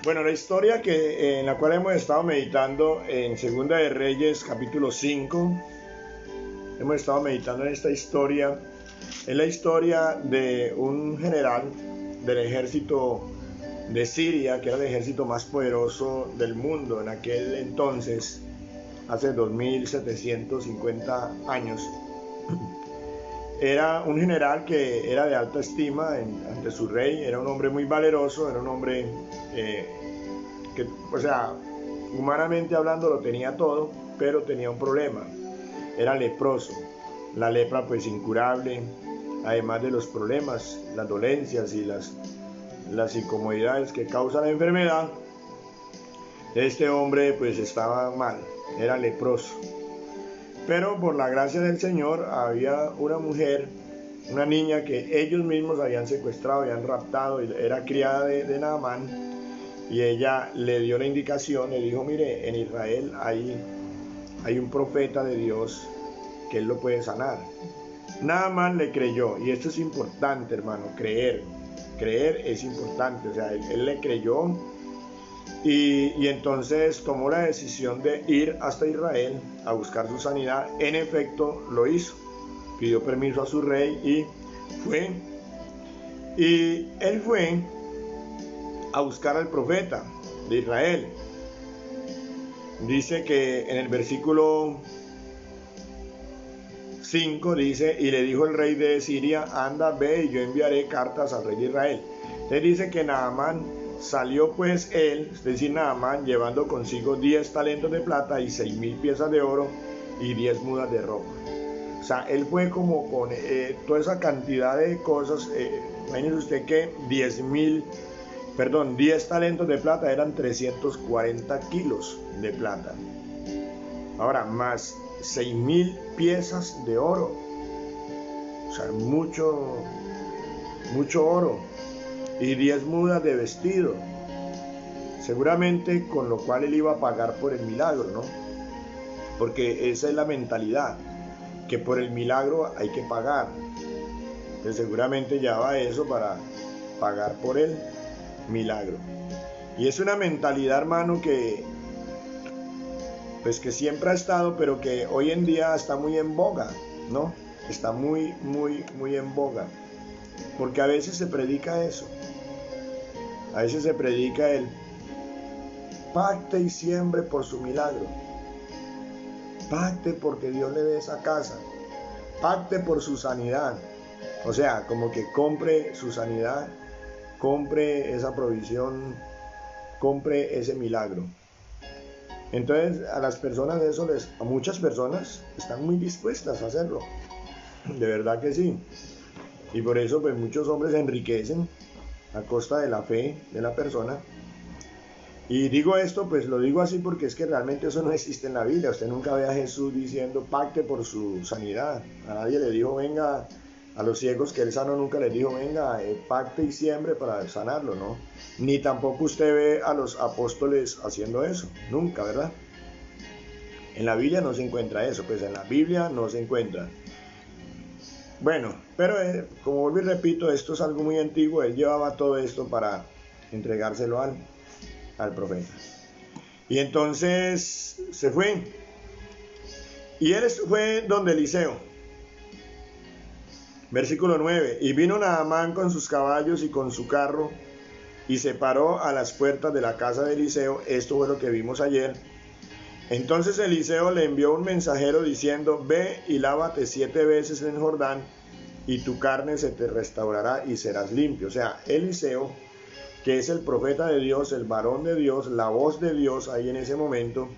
Bueno, la historia en la cual hemos estado meditando en Segunda de Reyes, capítulo 5, hemos estado meditando en esta historia, es la historia de un general del ejército de Siria, que era el ejército más poderoso del mundo en aquel entonces, hace 2750 años. Era un general que era de alta estima ante su rey, era un hombre muy valeroso, era un hombre que, humanamente hablando lo tenía todo, pero tenía un problema, era leproso. La lepra pues incurable, además de los problemas, las dolencias y las incomodidades que causa la enfermedad, este hombre pues estaba mal, era leproso. Pero por la gracia del Señor había una mujer, una niña que ellos mismos habían secuestrado, habían raptado, era criada de Naamán, y ella le dio la indicación, le dijo: mire, en Israel hay un profeta de Dios que él lo puede sanar. Naamán le creyó, y esto es importante, hermano, creer es importante. O sea, él le creyó, y entonces tomó la decisión de ir hasta Israel a buscar su sanidad. En efecto lo hizo, pidió permiso a su rey y fue. Y él fue a buscar al profeta de Israel. Dice que en el versículo 5 dice: y le dijo el rey de Siria: anda, ve, y yo enviaré cartas al rey de Israel. Entonces dice que Naamán salió, pues él, es decir, Naamán, llevando consigo 10 talentos de plata y 6,000 piezas de oro y 10 mudas de ropa. O sea, él fue como con toda esa cantidad de cosas. Imagínese usted que 10 talentos de plata eran 340 kilos de plata. Ahora, más 6,000 piezas de oro. O sea, mucho oro. Y 10 mudas de vestido, seguramente con lo cual él iba a pagar por el milagro, ¿no? Porque esa es la mentalidad, que por el milagro hay que pagar. Entonces seguramente ya va eso para pagar por el milagro. Y es una mentalidad, hermano, que siempre ha estado, pero que hoy en día está muy en boga, ¿no? Está muy en boga, porque a veces se predica eso. A veces se predica el pacte y siembre por su milagro. Pacte porque Dios le dé esa casa. Pacte por su sanidad. O sea, como que compre su sanidad, compre esa provisión, compre ese milagro. Entonces a las personas a muchas personas están muy dispuestas a hacerlo. De verdad que sí. Y por eso pues muchos hombres se enriquecen a costa de la fe de la persona. Y digo esto, pues lo digo así porque es que realmente eso no existe en la Biblia. Usted nunca ve a Jesús diciendo pacte por su sanidad. A nadie le dijo venga, a los ciegos que él sanó nunca les dijo venga, pacte y siembre para sanarlo, ¿no? Ni tampoco usted ve a los apóstoles haciendo eso, nunca, ¿verdad? En la Biblia no se encuentra eso, pues en la Biblia no se encuentra. Bueno, pero como vuelvo y repito, esto es algo muy antiguo. Él llevaba todo esto para entregárselo al profeta. Y entonces se fue. Y él fue donde Eliseo. Versículo 9. Y vino Naamán con sus caballos y con su carro, y se paró a las puertas de la casa de Eliseo. Esto fue lo que vimos ayer. Entonces Eliseo le envió un mensajero diciendo: ve y lávate 7 veces en Jordán, y tu carne se te restaurará y serás limpio. O sea, Eliseo, que es el profeta de Dios, el varón de Dios, la voz de Dios ahí en ese momento,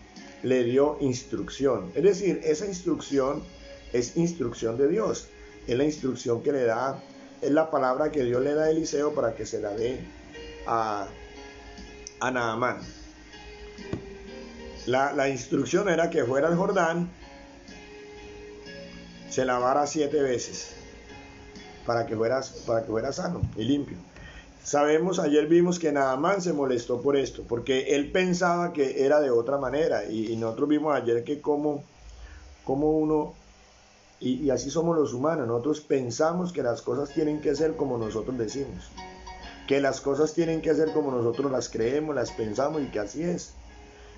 le dio instrucción. Es decir, esa instrucción es instrucción de Dios. Es la instrucción que le da, es la palabra que Dios le da a Eliseo para que se la dé a Naamán. La instrucción era que fuera al Jordán, se lavara 7 veces para que fuera sano y limpio. Sabemos, ayer vimos que Naamán se molestó por esto, porque él pensaba que era de otra manera, y nosotros vimos ayer que como uno, y así somos los humanos, nosotros pensamos que las cosas tienen que ser como nosotros decimos, que las cosas tienen que ser como nosotros las creemos, las pensamos y que así es.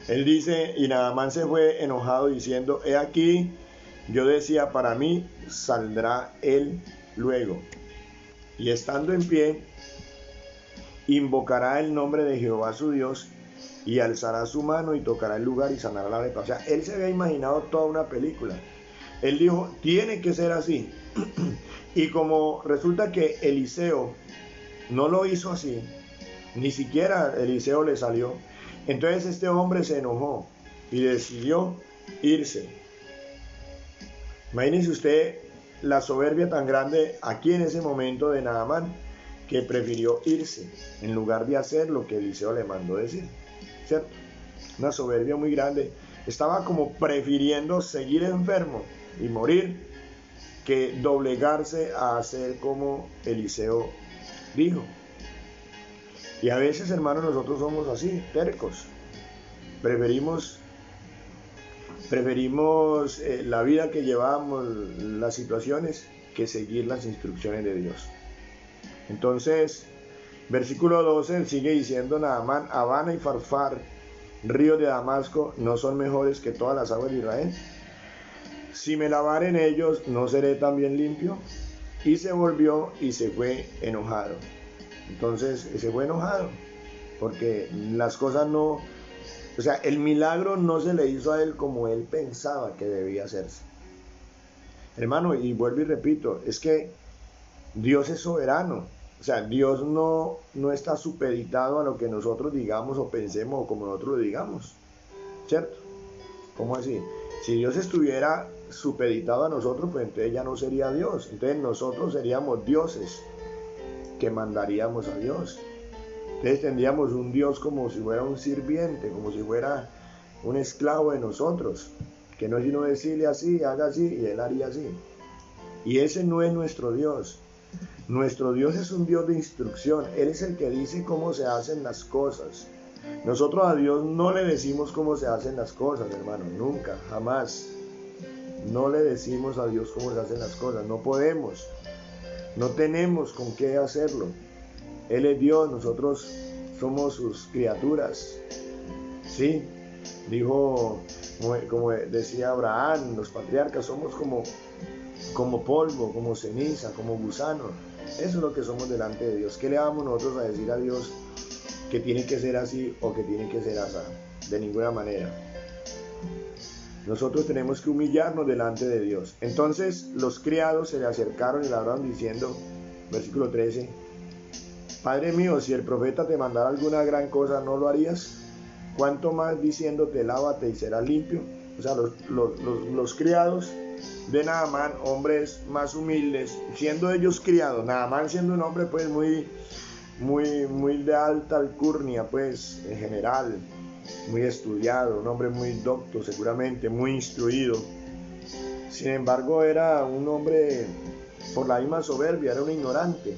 Él dice, y Naamán se fue enojado diciendo, he aquí, yo decía, para mí saldrá él luego. Y estando en pie, invocará el nombre de Jehová su Dios, y alzará su mano y tocará el lugar y sanará la lepra. O sea, él se había imaginado toda una película. Él dijo, tiene que ser así. Y como resulta que Eliseo no lo hizo así, ni siquiera Eliseo le salió, entonces este hombre se enojó y decidió irse. Imagínese usted la soberbia tan grande aquí en ese momento de Naamán, que prefirió irse en lugar de hacer lo que Eliseo le mandó decir, ¿cierto? Una soberbia muy grande. Estaba como prefiriendo seguir enfermo y morir que doblegarse a hacer como Eliseo dijo. Y a veces, hermanos, nosotros somos así, tercos. Preferimos la vida que llevamos, las situaciones, que seguir las instrucciones de Dios. Entonces, versículo 12 sigue diciendo Naamán, Habana y Farfar, ríos de Damasco, ¿no son mejores que todas las aguas de Israel? Si me lavare en ellos, ¿no seré también limpio? Y se volvió y se fue enojado. Entonces, se fue enojado, porque las cosas no, o sea, el milagro no se le hizo a él como él pensaba que debía hacerse. Hermano, y vuelvo y repito, es que Dios es soberano. O sea, Dios no está supeditado a lo que nosotros digamos o pensemos o como nosotros lo digamos, ¿cierto? ¿Cómo así? Si Dios estuviera supeditado a nosotros, pues entonces ya no sería Dios. Entonces nosotros seríamos dioses que mandaríamos a Dios. Entonces tendríamos un Dios como si fuera un sirviente, como si fuera un esclavo de nosotros, que no es sino decirle así, haga así, y Él haría así. Y ese no es nuestro Dios. Nuestro Dios es un Dios de instrucción. Él es el que dice cómo se hacen las cosas. Nosotros a Dios no le decimos cómo se hacen las cosas, hermano, nunca, jamás. No le decimos a Dios cómo se hacen las cosas, no podemos, no tenemos con qué hacerlo. Él es Dios, nosotros somos sus criaturas. Sí, dijo, como decía Abraham, los patriarcas, somos como polvo, como ceniza, como gusano. Eso es lo que somos delante de Dios. ¿Qué le vamos nosotros a decir a Dios que tiene que ser así o que tiene que ser así? De ninguna manera. Nosotros tenemos que humillarnos delante de Dios. Entonces los criados se le acercaron y le hablaron diciendo, versículo 13, Padre mío, si el profeta te mandara alguna gran cosa, ¿no lo harías? ¿Cuánto más diciéndote, lávate y serás limpio? O sea, los criados de Naamán, hombres más humildes, siendo ellos criados, Naamán siendo un hombre pues muy de alta alcurnia, pues en general, muy estudiado, un hombre muy docto seguramente, muy instruido. Sin embargo, era un hombre por la misma soberbia, era un ignorante.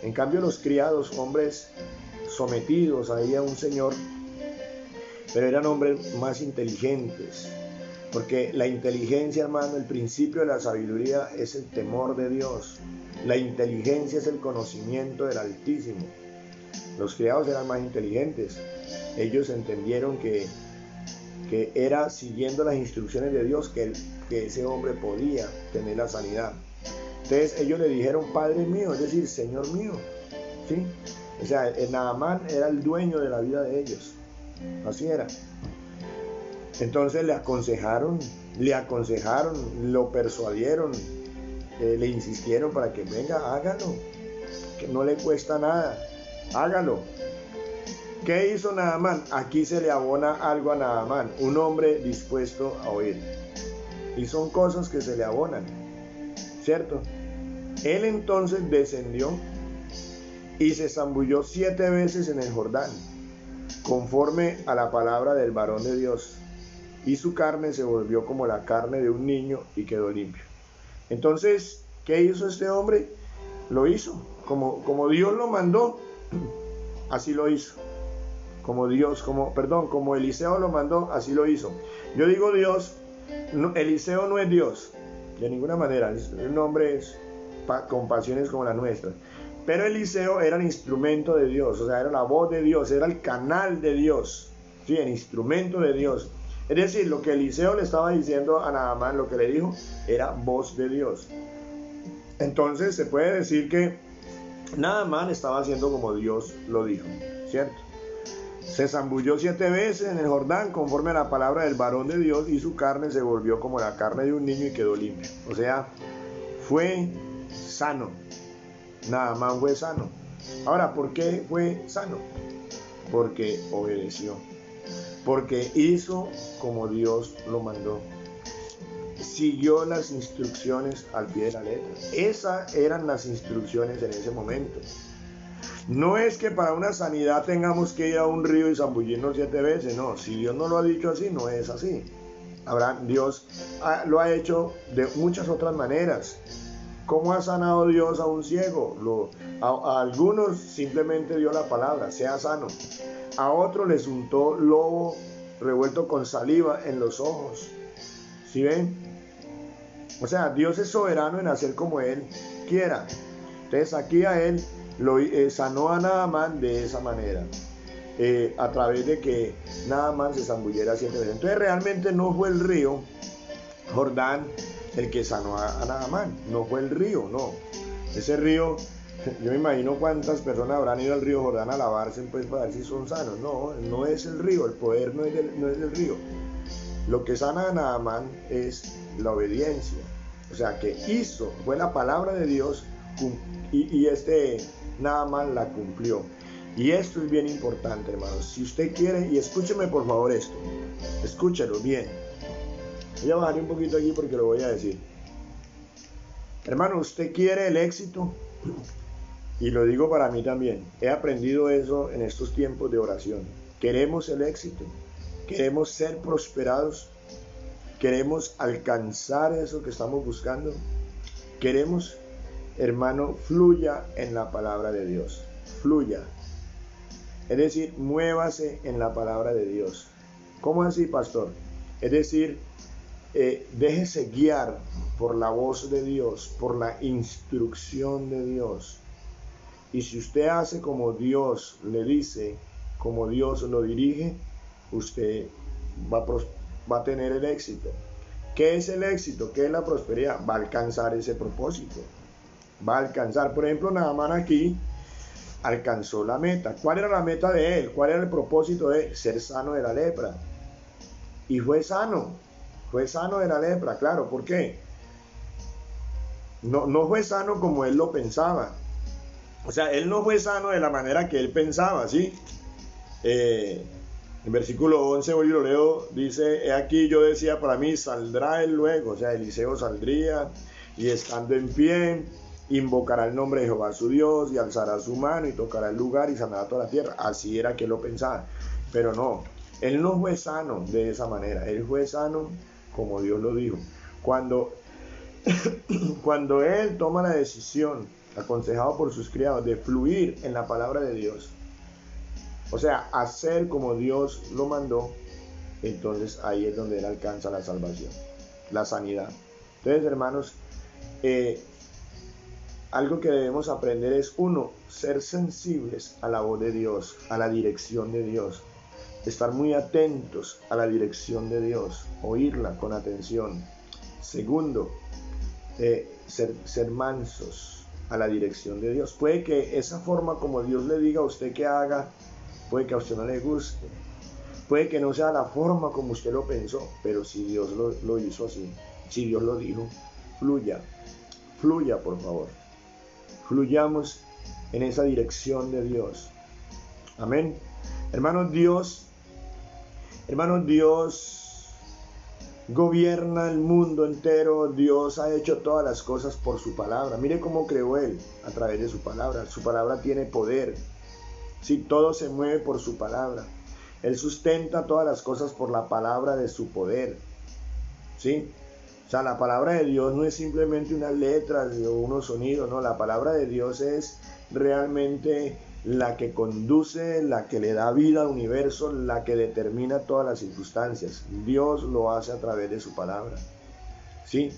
En cambio, los criados, hombres sometidos ahí a un señor, pero eran hombres más inteligentes, porque la inteligencia, hermano, el principio de la sabiduría es el temor de Dios. La inteligencia es el conocimiento del Altísimo. Los criados eran más inteligentes. Ellos entendieron que era siguiendo las instrucciones de Dios que ese hombre podía tener la sanidad. Entonces ellos le dijeron, Padre mío, es decir, Señor mío, ¿sí? O sea, el Naamán era el dueño de la vida de ellos. Así era. Entonces le aconsejaron, lo persuadieron, le insistieron para que venga, hágalo, que no le cuesta nada, hágalo. ¿Qué hizo Naamán? Aquí se le abona algo a Naamán, un hombre dispuesto a oír. Y son cosas que se le abonan, ¿cierto? Él entonces descendió y se zambulló 7 veces en el Jordán, conforme a la palabra del varón de Dios. Y su carne se volvió como la carne de un niño y quedó limpio. Entonces, ¿qué hizo este hombre? Lo hizo, como Dios lo mandó, así lo hizo. Como Eliseo lo mandó, así lo hizo. Yo digo Dios, Eliseo no es Dios, de ninguna manera, es un hombre con pasiones como las nuestras. Pero Eliseo era el instrumento de Dios, o sea, era la voz de Dios, era el canal de Dios, ¿sí? El instrumento de Dios. Es decir, lo que Eliseo le estaba diciendo a Naamán, lo que le dijo, era voz de Dios. Entonces se puede decir que Naamán estaba haciendo como Dios lo dijo, ¿cierto? Se zambulló 7 veces en el Jordán conforme a la palabra del varón de Dios y su carne se volvió como la carne de un niño y quedó limpio. O sea, fue sano. Naamán fue sano. Ahora, ¿por qué fue sano? Porque obedeció. Porque hizo como Dios lo mandó. Siguió las instrucciones al pie de la letra. Esas eran las instrucciones en ese momento. No es que para una sanidad tengamos que ir a un río y zambullirnos 7 veces, no. Si Dios no lo ha dicho así, no es así. Dios lo ha hecho de muchas otras maneras. ¿Cómo ha sanado Dios a un ciego? A algunos simplemente dio la palabra, sea sano. A otros les untó lobo revuelto con saliva en los ojos. ¿Sí ven? O sea, Dios es soberano en hacer como Él quiera. Entonces aquí a Él sanó a Naamán de esa manera, a través de que Naamán se zambullera 7 veces. Entonces realmente no fue el río Jordán el que sanó a Naamán, no fue el río, no. Ese río, yo me imagino cuántas personas habrán ido al río Jordán a lavarse pues para ver si son sanos. No, no es el río, el poder no es del río. Lo que sana a Naamán es la obediencia, o sea que fue la palabra de Dios y Naamán la cumplió. Y esto es bien importante, hermanos. Si usted quiere, y escúcheme por favor esto, escúchelo bien. Voy a bajar un poquito aquí porque lo voy a decir. Hermano, usted quiere el éxito, y lo digo para mí también. He aprendido eso en estos tiempos de oración. Queremos el éxito, queremos ser prosperados, queremos alcanzar eso que estamos buscando, queremos, hermano, fluya en la palabra de Dios, fluya. Es decir, muévase en la palabra de Dios. ¿Cómo así, pastor? Es decir, déjese guiar por la voz de Dios, por la instrucción de Dios. Y si usted hace como Dios le dice, como Dios lo dirige, usted va a tener el éxito. ¿Qué es el éxito? ¿Qué es la prosperidad? Va a alcanzar ese propósito. Va a alcanzar, por ejemplo, Naamán aquí alcanzó la meta. ¿Cuál era la meta de él? ¿Cuál era el propósito de él? Ser sano de la lepra. Y fue sano de la lepra, claro. ¿Por qué? No fue sano como él lo pensaba. O sea, él no fue sano de la manera que él pensaba, ¿sí? En versículo 11, hoy lo leo, dice: he aquí yo decía para mí, saldrá él luego. O sea, Eliseo saldría y estando en pie, invocará el nombre de Jehová su Dios y alzará su mano y tocará el lugar y sanará toda la tierra. Así era que él lo pensaba. Pero no, él no fue sano de esa manera. Él fue sano como Dios lo dijo. Cuando él toma la decisión, aconsejado por sus criados, de fluir en la palabra de Dios, o sea, hacer como Dios lo mandó, entonces ahí es donde él alcanza la salvación, la sanidad. Entonces, hermanos, algo que debemos aprender es, uno, ser sensibles a la voz de Dios, a la dirección de Dios, estar muy atentos a la dirección de Dios, oírla con atención. Segundo, ser mansos a la dirección de Dios. Puede que esa forma como Dios le diga a usted que haga, puede que a usted no le guste, puede que no sea la forma como usted lo pensó, pero si Dios lo hizo así, si Dios lo dijo, fluya por favor, fluyamos en esa dirección de Dios. Amén. Hermanos, Dios gobierna el mundo entero. Dios ha hecho todas las cosas por su palabra. Mire cómo creó Él a través de su palabra. Su palabra tiene poder. Sí, todo se mueve por su palabra. Él sustenta todas las cosas por la palabra de su poder. ¿Sí? O sea, la palabra de Dios no es simplemente unas letras o unos sonidos, no. La palabra de Dios es realmente la que conduce, la que le da vida al universo, la que determina todas las circunstancias. Dios lo hace a través de su palabra. ¿Sí?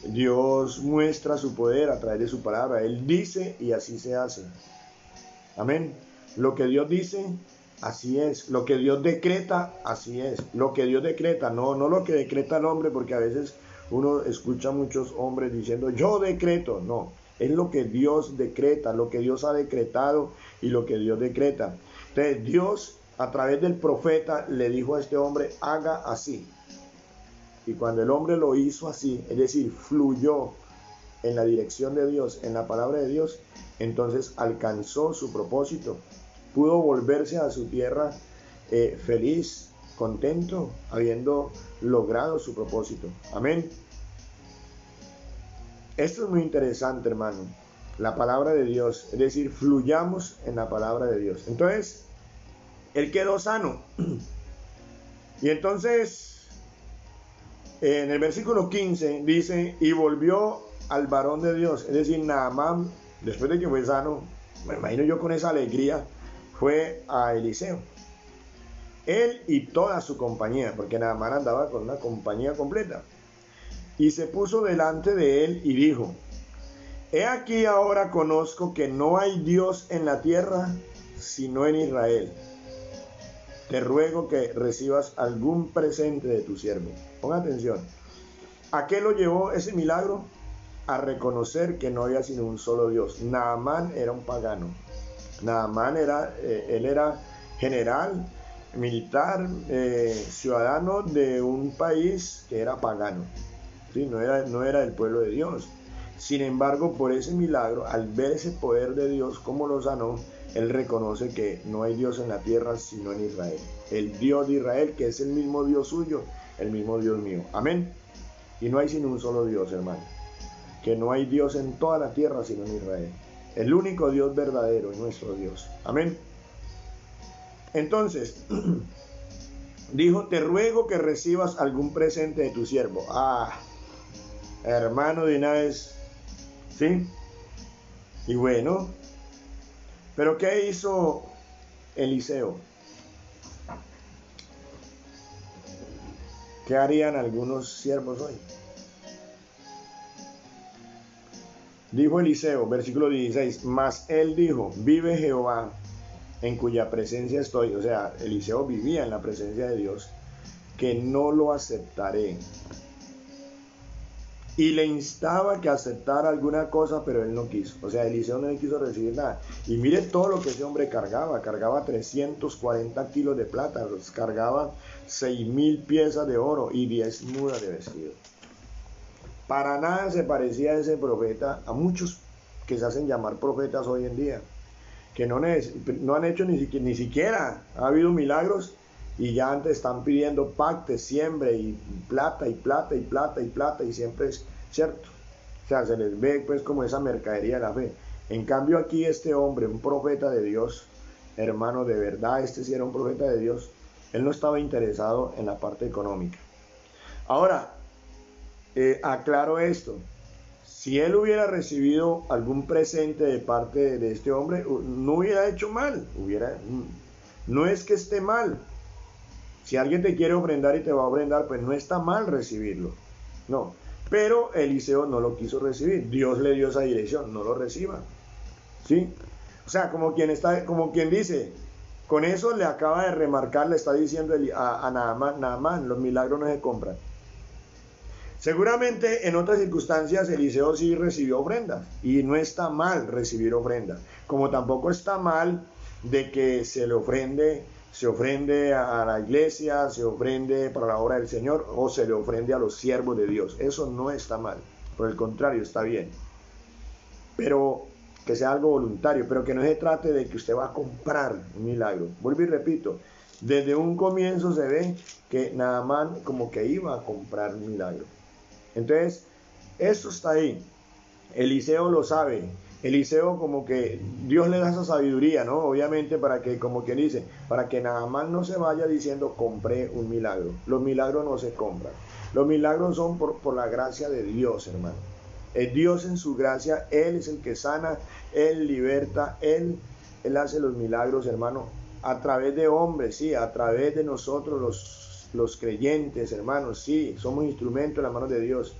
Dios muestra su poder a través de su palabra. Él dice y así se hace. Amén. Lo que Dios dice, así es. Lo que Dios decreta, así es. Lo que Dios decreta, no lo que decreta el hombre, porque a veces uno escucha a muchos hombres diciendo, yo decreto. No, es lo que Dios decreta, lo que Dios ha decretado y lo que Dios decreta. Entonces Dios, a través del profeta, le dijo a este hombre, haga así. Y cuando el hombre lo hizo así, es decir, fluyó en la dirección de Dios, en la palabra de Dios, entonces alcanzó su propósito. Pudo volverse a su tierra feliz, contento, habiendo logrado su propósito. Amén. Esto es muy interesante, hermano. La palabra de Dios, es decir, fluyamos en la palabra de Dios. Entonces, él quedó sano. Y entonces, en el versículo 15 dice, y volvió al varón de Dios, es decir, Naamán, después de que fue sano, me imagino yo con esa alegría, fue a Eliseo. Él y toda su compañía, porque Naamán andaba con una compañía completa. Y se puso delante de él y dijo, he aquí ahora conozco que no hay Dios en la tierra, sino en Israel. Te ruego que recibas algún presente de tu siervo. Ponga atención. ¿A qué lo llevó ese milagro? A reconocer que no había sino un solo Dios. Naamán era un pagano. Naamán él era general, militar, ciudadano de un país que era pagano. ¿Sí? No era del pueblo de Dios. Sin embargo, por ese milagro, al ver ese poder de Dios, cómo lo sanó, él reconoce que no hay Dios en la tierra sino en Israel. El Dios de Israel, que es el mismo Dios suyo, el mismo Dios mío. Amén. Y no hay sino un solo Dios, hermano. Que no hay Dios en toda la tierra sino en Israel. El único Dios verdadero es nuestro Dios. Amén. Entonces, dijo, te ruego que recibas algún presente de tu siervo. Hermano, de una vez, ¿sí? Y bueno, pero ¿qué hizo Eliseo? ¿Qué harían algunos siervos hoy? Dijo Eliseo, versículo 16, mas él dijo, vive Jehová, en cuya presencia estoy. O sea, Eliseo vivía en la presencia de Dios, que no lo aceptaré. Y le instaba que aceptara alguna cosa, pero él no quiso. O sea, Eliseo no le quiso recibir nada. Y mire todo lo que ese hombre cargaba. Cargaba 340 kilos de plata, cargaba 6,000 piezas de oro y 10 mudas de vestido. Para nada se parecía a ese profeta, a muchos que se hacen llamar profetas hoy en día, que no han hecho ni siquiera, ha habido milagros y ya antes están pidiendo pactes, siembre y plata y plata y plata y plata y siempre es cierto. O sea, se les ve pues como esa mercadería de la fe. En cambio aquí este hombre, un profeta de Dios, hermano, de verdad, este sí era un profeta de Dios, él no estaba interesado en la parte económica. Ahora, aclaro esto, si él hubiera recibido algún presente de parte de este hombre, no hubiera hecho mal, no es que esté mal. Si alguien te quiere ofrendar y te va a ofrendar, pues no está mal recibirlo, no. Pero Eliseo no lo quiso recibir, Dios le dio esa dirección, no lo reciba, ¿sí? O sea, como quien dice, con eso le acaba de remarcar, le está diciendo a Naamán, los milagros no se compran. Seguramente en otras circunstancias Eliseo sí recibió ofrendas y no está mal recibir ofrendas, como tampoco está mal de que se ofrende a la iglesia, se ofrende para la obra del Señor o se le ofrende a los siervos de Dios. Eso no está mal, por el contrario, está bien. Pero que sea algo voluntario, pero que no se trate de que usted va a comprar un milagro. Vuelvo y repito, desde un comienzo se ve que Naamán como que iba a comprar un milagro. Entonces, eso está ahí. Eliseo lo sabe. Eliseo como que Dios le da esa sabiduría, ¿no? Obviamente para que, como quien dice, para que Naamán no se vaya diciendo compré un milagro. Los milagros no se compran. Los milagros son por la gracia de Dios, hermano. Es Dios en su gracia, Él es el que sana, Él liberta, Él hace los milagros, hermano, a través de hombres, sí, a través de nosotros los creyentes, hermanos, sí, somos instrumentos en las manos de Dios.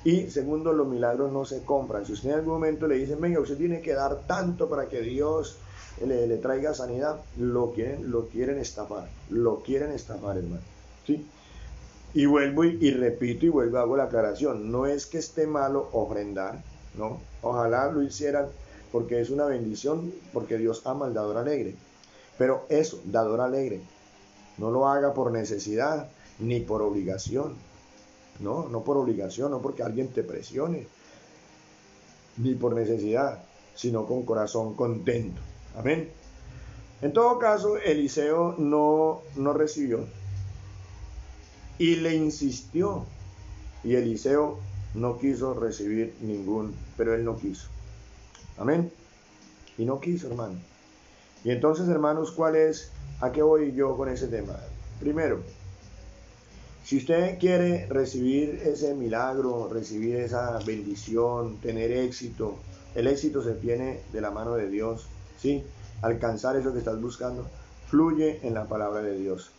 Y segundo, los milagros no se compran. Si usted en algún momento le dicen, venga, usted tiene que dar tanto para que Dios le traiga sanidad, lo quieren estafar, hermano. ¿Sí? Y vuelvo y repito y vuelvo, hago la aclaración, no es que esté malo ofrendar, ¿no? Ojalá lo hicieran porque es una bendición, porque Dios ama al dador alegre. Pero eso, dador alegre, no lo haga por necesidad ni por obligación, no por obligación, no porque alguien te presione, ni por necesidad, sino con corazón contento. Amén. En todo caso, Eliseo no recibió y le insistió, y Eliseo no quiso recibir pero él no quiso. Amén. Y no quiso, hermano. Y entonces, hermanos, ¿a qué voy yo con ese tema? Primero, si usted quiere recibir ese milagro, recibir esa bendición, tener éxito, el éxito se tiene de la mano de Dios, ¿sí? Alcanzar eso que estás buscando, fluye en la palabra de Dios,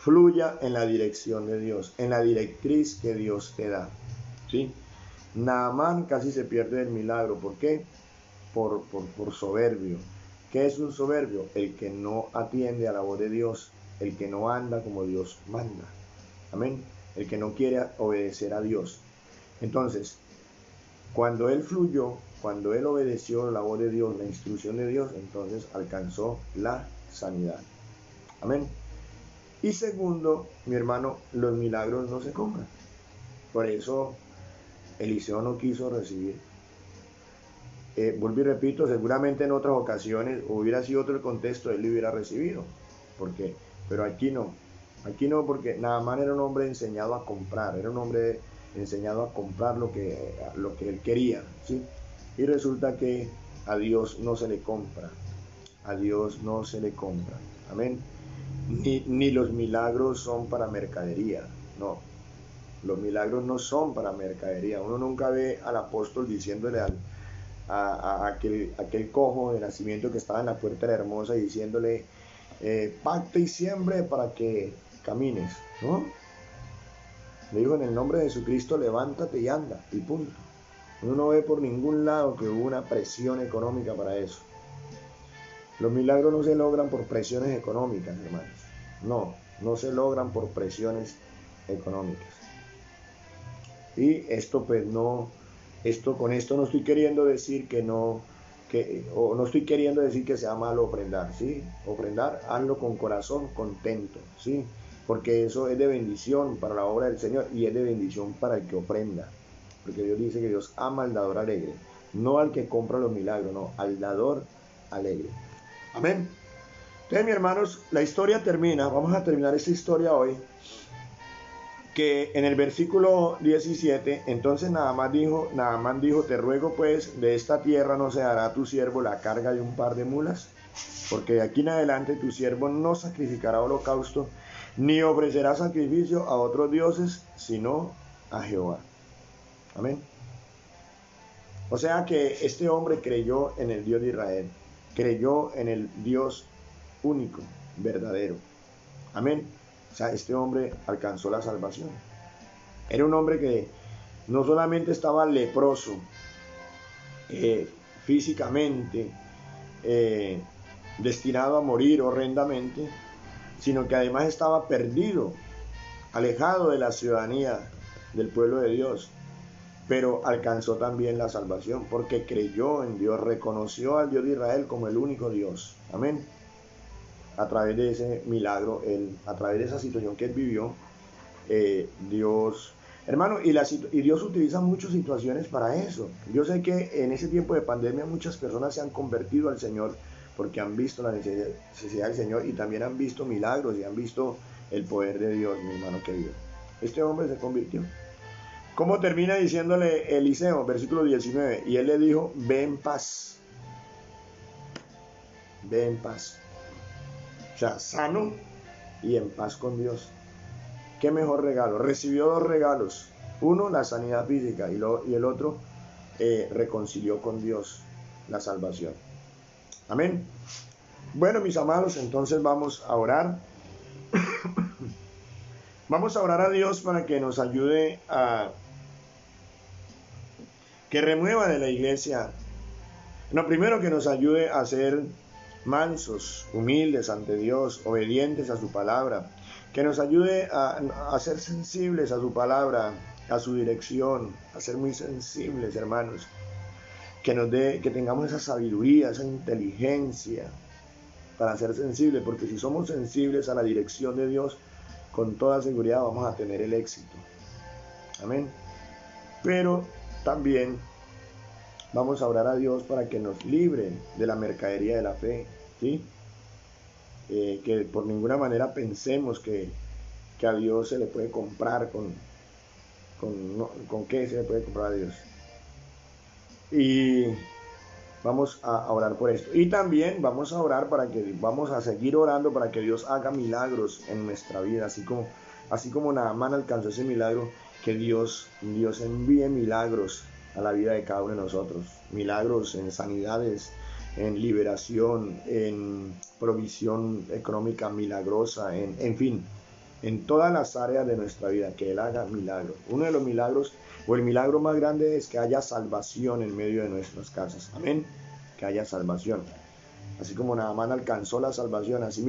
fluya en la dirección de Dios, en la directriz que Dios te da, ¿sí? Naamán casi se pierde el milagro. ¿Por qué? Por soberbio. ¿Qué es un soberbio? El que no atiende a la voz de Dios, el que no anda como Dios manda. Amén. El que no quiere obedecer a Dios. Entonces, cuando él fluyó, cuando él obedeció la voz de Dios, la instrucción de Dios, entonces alcanzó la sanidad. Amén. Y segundo, mi hermano, los milagros no se compran. Por eso Eliseo no quiso recibir. Vuelvo y repito, seguramente en otras ocasiones hubiera sido otro el contexto, él lo hubiera recibido. ¿Por qué? Pero aquí no. Aquí no, porque Naamán era un hombre enseñado a comprar, era un hombre enseñado a comprar lo que él quería, ¿sí? Y resulta que a Dios no se le compra, a Dios no se le compra, amén. Ni los milagros son para mercadería, no. Los milagros no son para mercadería. Uno nunca ve al apóstol diciéndole a aquel cojo de nacimiento que estaba en la puerta de la hermosa y diciéndole, pacta y siembre para que camines, ¿no? Le dijo, en el nombre de Jesucristo, levántate y anda, y punto. Uno no ve por ningún lado que hubo una presión económica para eso. Los milagros no se logran por presiones económicas, hermanos. No se logran por presiones económicas. Y esto pues con esto no estoy queriendo decir no estoy queriendo decir que sea malo ofrendar, ¿sí? Ofrendar, hazlo con corazón contento, ¿sí? Porque eso es de bendición para la obra del Señor y es de bendición para el que ofrenda. Porque Dios dice que Dios ama al dador alegre, no al que compra los milagros, no, al dador alegre. Amén. Entonces, mis hermanos, la historia termina, vamos a terminar esta historia hoy, que en el versículo 17, entonces Naamán dijo, te ruego pues, de esta tierra no se dará a tu siervo la carga de un par de mulas, porque de aquí en adelante tu siervo no sacrificará holocausto, ni ofrecerá sacrificio a otros dioses, sino a Jehová. Amén. O sea que este hombre creyó en el Dios de Israel, creyó en el Dios único, verdadero. Amén. O sea, este hombre alcanzó la salvación. Era un hombre que no solamente estaba leproso físicamente, destinado a morir horrendamente, sino que además estaba perdido, alejado de la ciudadanía del pueblo de Dios, pero alcanzó también la salvación porque creyó en Dios, reconoció al Dios de Israel como el único Dios. Amén. A través de ese milagro, a través de esa situación que él vivió, Dios, hermano, y Dios utiliza muchas situaciones para eso. Yo sé que en ese tiempo de pandemia muchas personas se han convertido al Señor porque han visto la necesidad del Señor y también han visto milagros y han visto el poder de Dios, mi hermano querido. Este hombre se convirtió. ¿Cómo termina diciéndole Eliseo? Versículo 19. Y él le dijo, ve en paz. Ve en paz. O sea, sano y en paz con Dios. ¿Qué mejor regalo? Recibió dos regalos. Uno, la sanidad física, y el otro, reconcilió con Dios la salvación. Amén. Bueno, mis amados, entonces vamos a orar. Vamos a orar a Dios para que nos ayude a que remueva de la iglesia. Lo primero, que nos ayude a ser mansos, humildes ante Dios, obedientes a su palabra, que nos ayude a ser sensibles a su palabra, a su dirección, a ser muy sensibles, hermanos, que tengamos esa sabiduría, esa inteligencia para ser sensibles, porque si somos sensibles a la dirección de Dios, con toda seguridad vamos a tener el éxito. Amén. Pero también vamos a orar a Dios para que nos libre de la mercadería de la fe, ¿sí? Que por ninguna manera pensemos que a Dios se le puede comprar con qué se le puede comprar a Dios. Y vamos a orar por esto. Y también vamos a orar vamos a seguir orando para que Dios haga milagros en nuestra vida, así como Naamán alcanzó ese milagro, que Dios envíe milagros a la vida de cada uno de nosotros, milagros en sanidades, en liberación, en provisión económica milagrosa, en fin, en todas las áreas de nuestra vida, que Él haga milagros. Uno de los milagros, o el milagro más grande, es que haya salvación en medio de nuestras casas. Amén. Que haya salvación. Así como Naamán alcanzó la salvación, así mismo